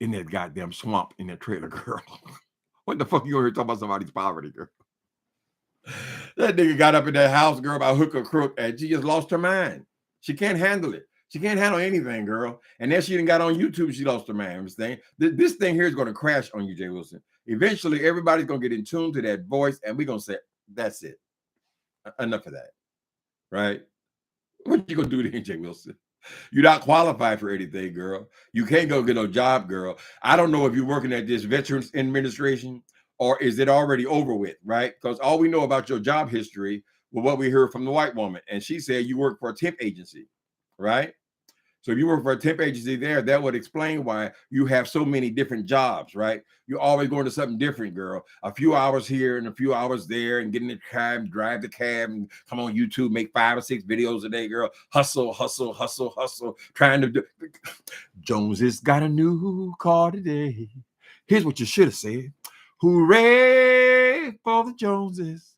in that goddamn swamp in that trailer, girl. What the fuck you over here talking about somebody's poverty, girl? That nigga got up in that house, girl, by hook or crook, and she just lost her mind. She can't handle it. She can't handle anything, girl. And then she didn't got on YouTube. She lost her mind. This thing here is going to crash on you, J. Wilson. Eventually, everybody's going to get in tune to that voice, and we're going to say, that's it. Enough of that. Right? What you going to do then, J. Wilson? You're not qualified for anything, girl. You can't go get no job, girl. I don't know if you're working at this Veterans Administration or is it already over with, right? Because all we know about your job history was what we heard from the white woman. And she said you work for a temp agency, right? So if you work for a temp agency there, that would explain why you have so many different jobs, right? You're always going to something different, girl. A few hours here and a few hours there and get in the cab, drive the cab and come on YouTube, make 5 or 6 videos a day, girl. Hustle, trying to do. Jones has got a new car today. Here's what you should have said. Hooray for the Joneses.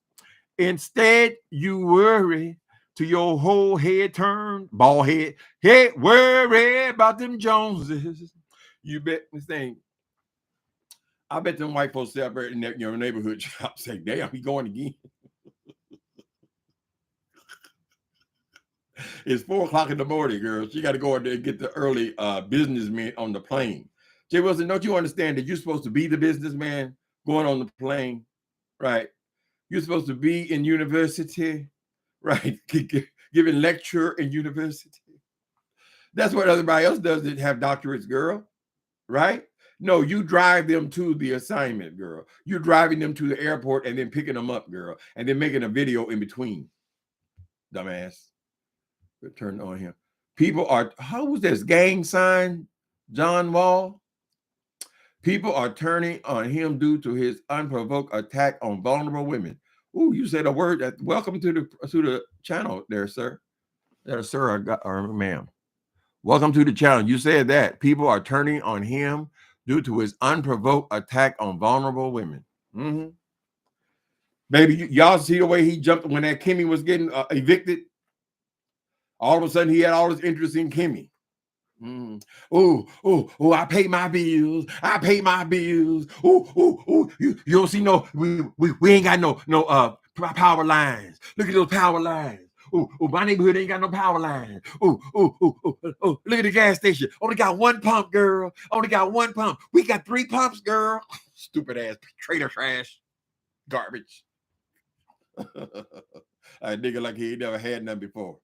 Instead, you worry to your whole head turned, bald head. Hey, worry about them Joneses. You bet this thing. I bet them white folks out there in your neighborhood shop say, damn, he going again. It's 4:00 in the morning, girl. She got to go in there and get the early businessmen on the plane. Jay Wilson, don't you understand that you're supposed to be the businessman going on the plane, right? You're supposed to be in university, right? Giving lecture in university. That's what everybody else does that have doctorates, girl, right? No, you drive them to the assignment, girl. You're driving them to the airport and then picking them up, girl, and then making a video in between. Dumbass. Turn on him. People are, how was this gang sign, John Wall? People are turning on him due to his unprovoked attack on vulnerable women. Ooh, you said a word. Welcome to the channel there, sir. There, sir, or ma'am. Welcome to the channel. You said that. People are turning on him due to his unprovoked attack on vulnerable women. Mm-hmm. Baby, y'all see the way he jumped when that Kimmy was getting evicted? All of a sudden, he had all this interest in Kimmy. Oh, I pay my bills. I pay my bills. You don't see no, we ain't got no power lines. Look at those power lines. My neighborhood ain't got no power lines. Look at the gas station. Only got one pump, girl. Only got one pump. We got 3 pumps, girl. Stupid ass trailer trash. Garbage. A nigga like he ain't never had none before.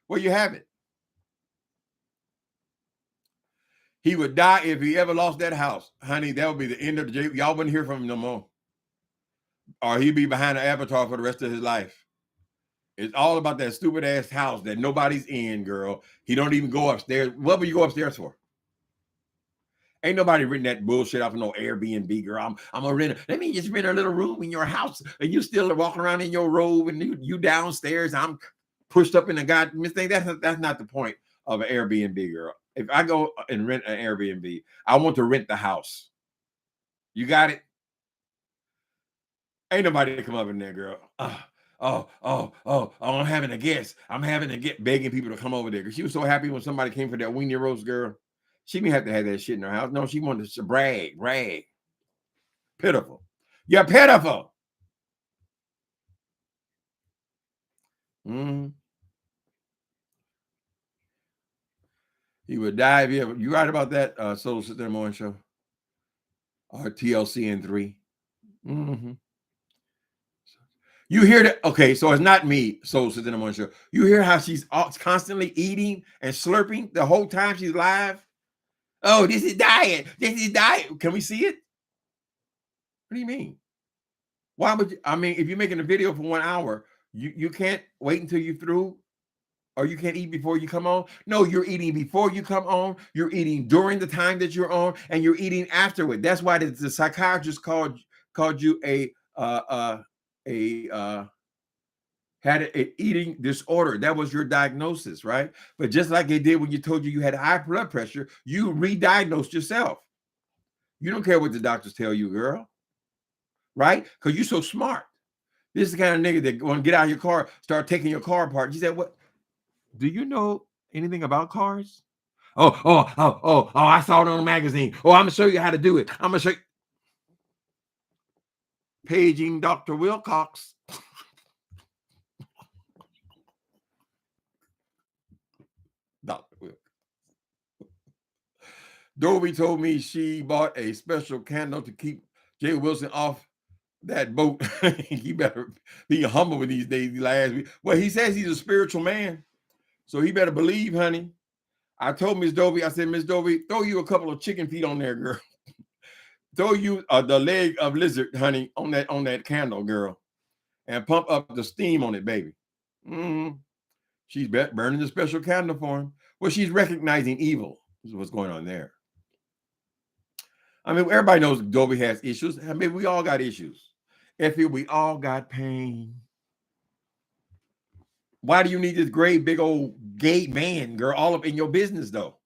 Well, you have it. He would die if he ever lost that house. Honey, that would be the end of the J. Y'all wouldn't hear from him no more. Or he'd be behind an avatar for the rest of his life. It's all about that stupid ass house that nobody's in, girl. He don't even go upstairs. What would you go upstairs for? Ain't nobody renting that bullshit off of no Airbnb, girl. I'm gonna rent. Let me just rent a little room in your house, and you still walking around in your robe, and you downstairs. I'm pushed up in the goddamn thing. That's not the point of an Airbnb, girl. If I go and rent an Airbnb, I want to rent the house. You got it? Ain't nobody come up in there, girl. I'm having a guest. I'm having a get begging people to come over there. Because she was so happy when somebody came for that weenie roast, girl. She didn't have to have that shit in her house. No, she wanted to brag. Pitiful. You're pitiful. Mm-hmm. He would die if you right about that Soul Sister in the Morning Show or TLC in 3. Mm-hmm. You hear that? Okay, so it's not me, Soul Sister in the Morning Show. You hear how she's constantly eating and slurping the whole time she's live? Oh, this is diet. This is diet. Can we see it? What do you mean? Why would you? I mean, if you're making a video for 1 hour, you can't wait until you're through, or you can't eat before you come on. No, you're eating before you come on. You're eating during the time that you're on, and you're eating afterward. That's why the psychiatrist called you had an eating disorder. That was your diagnosis, right? But just like they did when you told you had high blood pressure, you re-diagnosed yourself. You don't care what the doctors tell you, girl, right? Because you're so smart. This is the kind of nigga that want to get out of your car, start taking your car apart. You said, what? Do you know anything about cars? Oh, I saw it on a magazine. Oh, I'm going to show you how to do it. I'm going to show you. Paging Dr. Wilcox. Dr. Wilcox. Dovey told me she bought a special candle to keep J.Wilson off that boat. He better be humble with these days. Well, he says he's a spiritual man, so he better believe, honey. I told Miss Dovey, I said, Miss Dovey, throw you a couple of chicken feet on there, girl. Throw you the leg of lizard, honey, on that candle, girl, and pump up the steam on it, baby. Mm-hmm. She's burning the special candle for him. Well, she's recognizing evil. This is what's going on there. I mean, everybody knows Dovey has issues. I mean, we all got issues. We all got pain. Why do you need this great big old gay man, girl, all up in your business, though?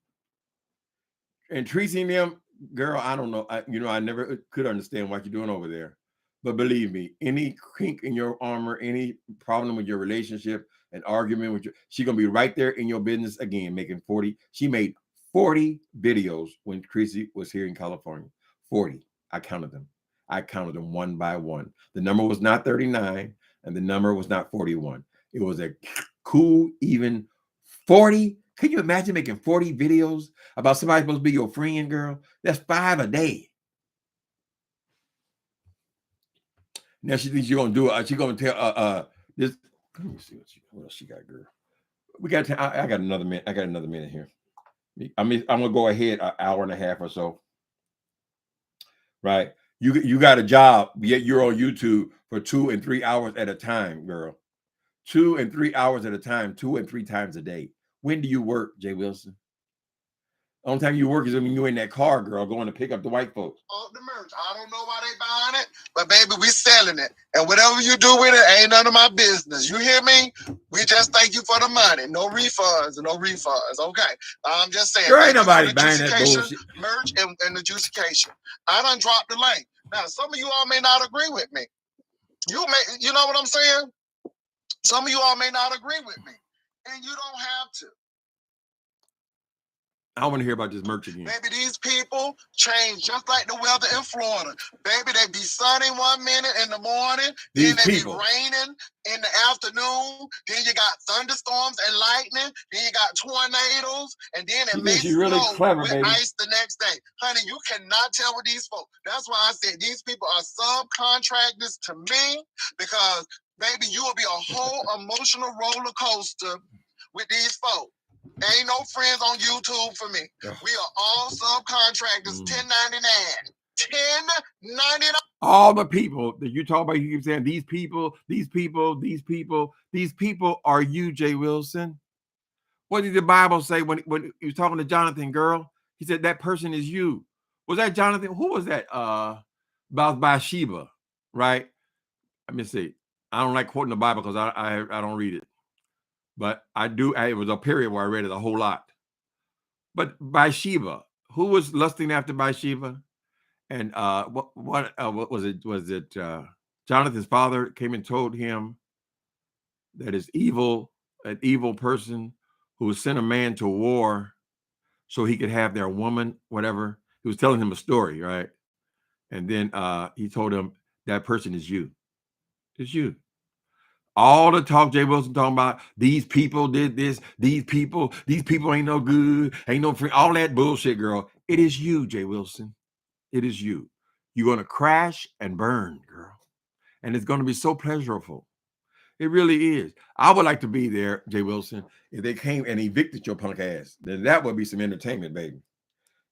And treating them, girl, I don't know. I never could understand what you're doing over there. But believe me, any kink in your armor, any problem with your relationship, an argument with you, she's going to be right there in your business again, making 40. She made 40 videos when Chrissy was here in California. 40. I counted them. One by one. The number was not 39, and the number was not 41. It was a cool, even 40. Can you imagine making 40 videos about somebody supposed to be your friend, girl? That's 5 a day. Now she thinks you're gonna do it. She's gonna tell this. Let me see what else she got, girl. We got. I got another minute. I got another minute here. I mean, I'm gonna go ahead an hour and a half or so. Right? You got a job, yet you're on YouTube for 2 and 3 hours at a time, girl. 2 and 3 hours at a time, 2 and 3 times a day. When do you work, J.Wilson? The only time you work is when you're in that car, girl, going to pick up the white folks. Oh, the merch. I don't know why they buying it, but baby, we selling it. And whatever you do with it ain't none of my business. You hear me? We just thank you for the money. No refunds. Okay. I'm just saying. There ain't nobody buying that bullshit. Merch and the juicecation. I done dropped the link. Now, some of you all may not agree with me. You know what I'm saying? Some of you all may not agree with me. And you don't have to. I want to hear about this merch again. Baby, these people change just like the weather in Florida. Baby, they be sunny 1 minute in the morning, then they be raining in the afternoon, then you got thunderstorms and lightning, then you got tornadoes, and then it makes really clever, with baby. ice the next day. Honey, you cannot tell with these folks. That's why I said these people are subcontractors to me, because, baby, you will be a whole emotional roller coaster with these folks. Ain't no friends on YouTube for me. We are all subcontractors, 1099. 1099. All the people that you talk about, you keep saying these people are you, J.Wilson. What did the Bible say when he was talking to Jonathan, girl? He said that person is you. Was that Jonathan? Who was that? About Bathsheba, right? Let me see. I don't like quoting the Bible because I don't read it. But I do. It was a period where I read it a whole lot. But Bathsheba, who was lusting after Bathsheba? And what was it? Was it Jonathan's father came and told him that an evil person who sent a man to war so he could have their woman, whatever. He was telling him a story, right? And then he told him that person is you. It's you. All the talk J. Wilson talking about, these people did this, these people ain't no good, ain't no free, all that bullshit, girl. It is you, J. Wilson. It is you. You're going to crash and burn, girl. And it's going to be so pleasurable. It really is. I would like to be there, J. Wilson, if they came and evicted your punk ass. Then that would be some entertainment, baby.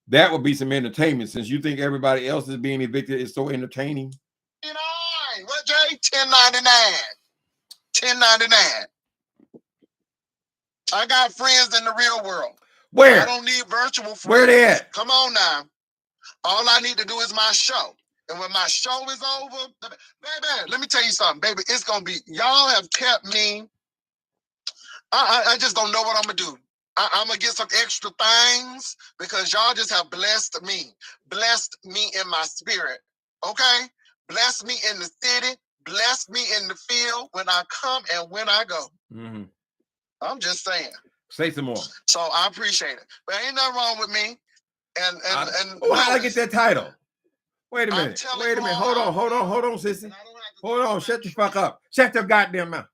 That would be some entertainment, since you think everybody else is being evicted. It's so entertaining. What, Jay? $10.99. $10.99. I got friends in the real world. Where? I don't need virtual friends. Where they at? Come on now. All I need to do is my show. And when my show is over, baby, let me tell you something, baby. It's going to be, y'all have kept me. I just don't know what I'm going to do. I'm going to get some extra things because y'all just have blessed me in my spirit. Okay? Bless me in the city. Bless me in the field when I come and when I go. Mm-hmm. I'm just saying. Say some more. So I appreciate it. But ain't nothing wrong with me. And how did I get that title? Wait a minute. Wait a minute. Hold on, sissy. Hold on. Shut the fuck up. Shut your goddamn mouth.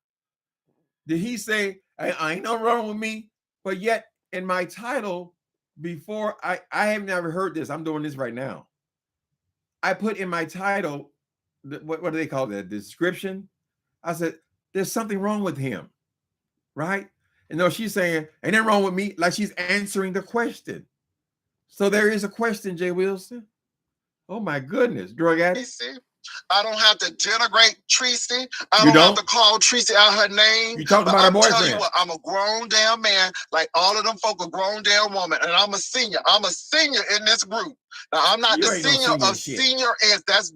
Did he say, I ain't nothing wrong with me? But yet in my title, before I have never heard this. I'm doing this right now. I put in my title, what do they call that? The description. I said, there's something wrong with him. Right? And no, she's saying, ain't nothing wrong with me. Like she's answering the question. So there is a question, J. Wilson. Oh my goodness, drug addict. I don't have to denigrate Tracy. I don't have to call Tracy out her name. You talking about her boyfriend. Tell you what, I'm a grown damn man, like all of them folk are grown damn woman, and I'm a senior. I'm a senior in this group. Now I'm not the senior of senior as that's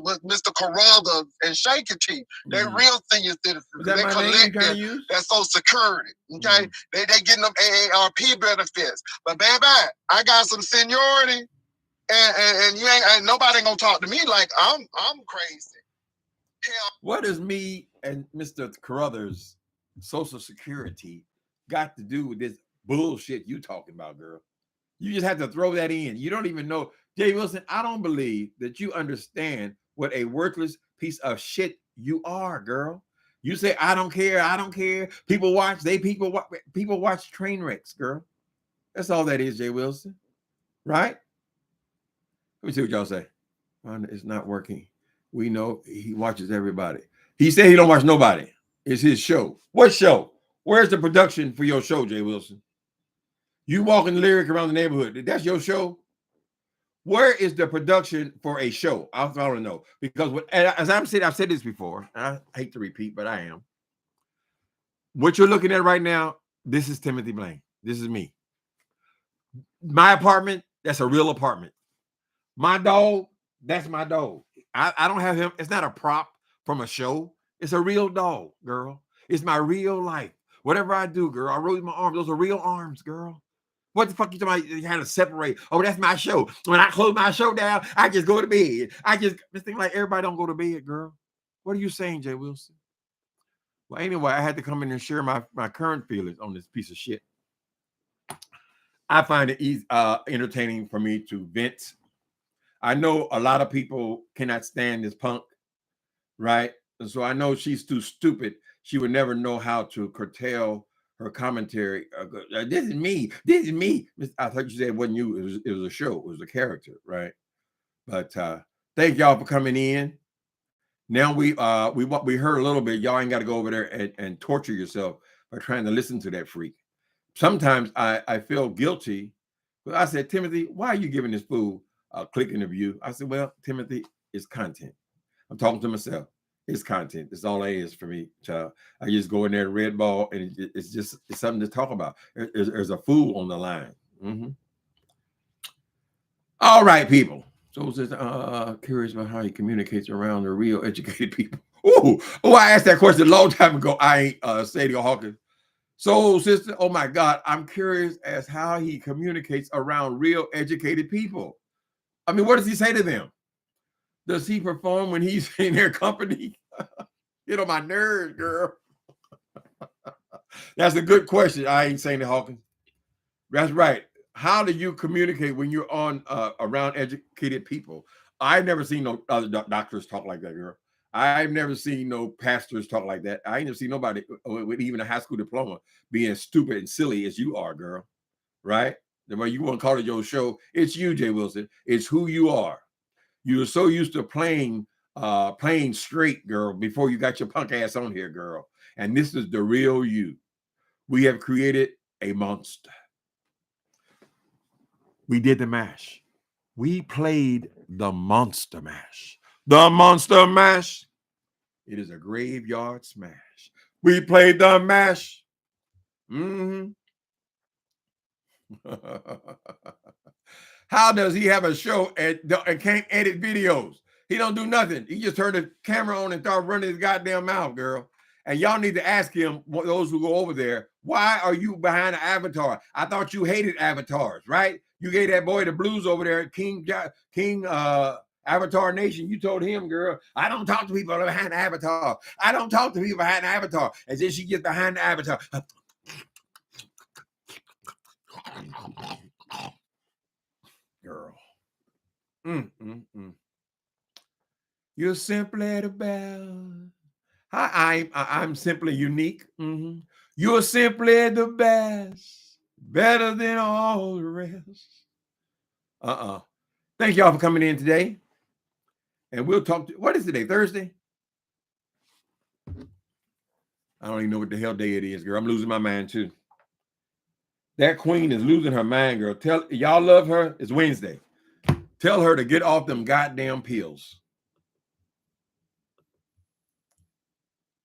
with Mr. Carruthers and Shaky T. They real senior citizens. They collecting that Social Security. Okay, they getting them AARP benefits. But baby, I got some seniority. And you ain't nobody gonna talk to me like I'm crazy. Hell. What does me and Mr. Carruthers' Social Security got to do with this bullshit you talking about, girl? You just have to throw that in. You don't even know. J. Wilson, I don't believe that you understand what a worthless piece of shit you are, girl. You say, I don't care. People watch train wrecks, girl. That's all that is, J. Wilson. Right? Let me see what y'all say. It's not working. We know he watches everybody. He said he don't watch nobody. It's his show. What show? Where's the production for your show, J. Wilson? You walking lyric around the neighborhood. That's your show? Where is the production for a show? I want to know. Because as I've said this before. I hate to repeat, but I am. What you're looking at right now, this is Timothy Blaine. This is me. My apartment, that's a real apartment. My dog, that's my dog. I don't have him. It's not a prop from a show. It's a real dog, girl. It's my real life. Whatever I do, girl, I raise my arms. Those are real arms, girl. What the fuck you talking about? You had to separate. Oh, that's my show. When I close my show down, I just go to bed. This thing like everybody don't go to bed, girl. What are you saying, J. Wilson? Well, anyway, I had to come in and share my current feelings on this piece of shit. I find it entertaining for me to vent. I know a lot of people cannot stand this punk, right? And so I know she's too stupid. She would never know how to curtail her commentary. This is me. I thought you said it wasn't you. It was a show. It was a character, right? But thank y'all for coming in. Now we heard a little bit. Y'all ain't got to go over there and torture yourself by trying to listen to that freak. Sometimes I feel guilty. But I said, Timothy, why are you giving this fool a click in the view? I said, well, Timothy, it's content. I'm talking to myself. It's content. It's all it is for me, child. I just go in there and red ball, and it's something to talk about. There's a fool on the line. Mm-hmm. All right, people. So it's just curious about how he communicates around the real educated people. I asked that question a long time ago. I ain't Sadie Hawkins. So, sister, oh my God, I'm curious as how he communicates around real educated people. I mean, what does he say to them? Does he perform when he's in their company? Get on my nerves, girl. That's a good question. I ain't saying it, Hawkins. That's right. how do you communicate when you're on around educated people? I've never seen no other doctors talk like that, girl. I've never seen no pastors talk like that. I ain't never seen nobody with even a high school diploma being stupid and silly as you are, girl. Right? The way you want to call it your show, it's you, J.Wilson. It's who you are. You were so used to playing straight, girl, before you got your punk ass on here, girl. And this is the real you. We have created a monster. We did the mash. We played the monster mash. The monster mash. It is a graveyard smash. We played the mash. Mm-hmm. How does he have a show and can't edit videos? He don't do nothing. He just turned the camera on and start running his goddamn mouth, girl. And y'all need to ask him, those who go over there, why are you behind the avatar? I thought you hated avatars, right? You gave that boy the blues over there, King Avatar Nation. You told him, girl, I don't talk to people behind the avatar. I don't talk to people behind the avatar. And then she gets behind the avatar. Girl. You're simply the best. I'm simply unique. Mm-hmm. You're simply the best, better than all the rest. Thank y'all for coming in today. And we'll talk to, what is today? Thursday? I don't even know what the hell day it is, girl. I'm losing my mind too. That queen is losing her mind, girl. Tell y'all love her. It's Wednesday. Tell her to get off them goddamn pills.